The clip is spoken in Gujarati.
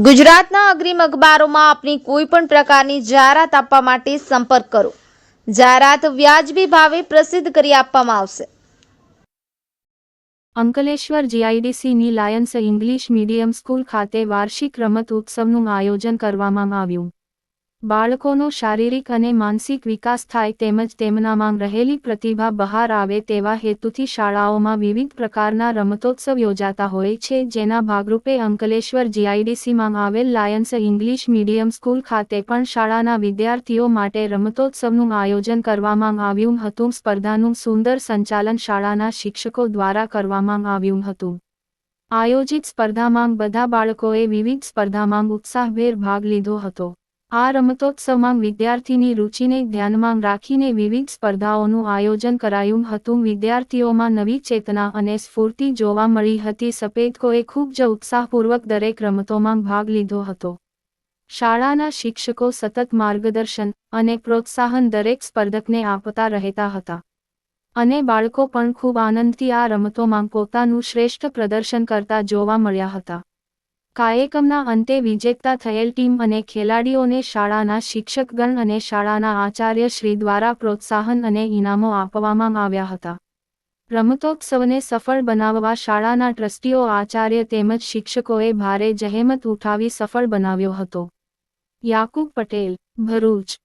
ગુજરાતના અગ્રીમ અખબારોમાં આપની કોઈ પણ પ્રકારની જાહેરાત આપવા માટે સંપર્ક કરો। જાહેરાત વ્યાજબી ભાવે પ્રસિદ્ધ કરી આપવામાં આવશે। અંકલેશ્વર જીઆઈડીસીની લાયન્સ ઇંગ્લિશ મીડિયમ સ્કૂલ ખાતે વાર્ષિક રમત ઉત્સવનું આયોજન કરવામાં આવ્યું। બાળકોનો શારીરિક અને માનસિક વિકાસ થાય તેમજ તેમનામાં રહેલી પ્રતિભા બહાર આવે તેવા હેતુથી શાળાઓમાં વિવિધ પ્રકારના રમતોત્સવ યોજાતા હોય છે, જેના ભાગરૂપે અંકલેશ્વર જીઆઈડીસીમાં આવેલ લાયન્સ ઇંગ્લિશ મીડિયમ સ્કૂલ ખાતે પણ શાળાના વિદ્યાર્થીઓ માટે રમતોત્સવનું આયોજન કરવામાં આવ્યું હતું। સ્પર્ધાનું સુંદર સંચાલન શાળાના શિક્ષકો દ્વારા કરવામાં આવ્યું હતું। આયોજિત સ્પર્ધામાં બધા બાળકોએ વિવિધ સ્પર્ધામાં ઉત્સાહભેર ભાગ લીધો હતો। આ રમતોત્સવમાં વિદ્યાર્થીની રુચિને ધ્યાનમાં રાખીને વિવિધ સ્પર્ધાઓનું આયોજન કરાયું હતું। વિદ્યાર્થીઓમાં નવી ચેતના અને સ્ફૂર્તિ જોવા મળી હતી। સફેદકોએ ખૂબ જ ઉત્સાહપૂર્વક દરેક રમતોમાં ભાગ લીધો હતો। શાળાના શિક્ષકો સતત માર્ગદર્શન અને પ્રોત્સાહન દરેક સ્પર્ધકને આપતા રહેતા હતા અને બાળકો પણ ખૂબ આનંદથી આ રમતોમાં પોતાનું શ્રેષ્ઠ પ્રદર્શન કરતા જોવા મળ્યા હતા। કાર્યક્રમના અંતે વિજેતા થયેલ ટીમ અને ખેલાડીઓને શાળાના શિક્ષકગણ અને શાળાના આચાર્યશ્રી દ્વારા પ્રોત્સાહન અને ઇનામો આપવામાં આવ્યા હતા। રમતોત્સવને સફળ બનાવવા શાળાના ટ્રસ્ટીઓ, આચાર્ય તેમજ શિક્ષકોએ ભારે જહેમત ઉઠાવી સફળ બનાવ્યો હતો। યાકુબ પટેલ, ભરૂચ।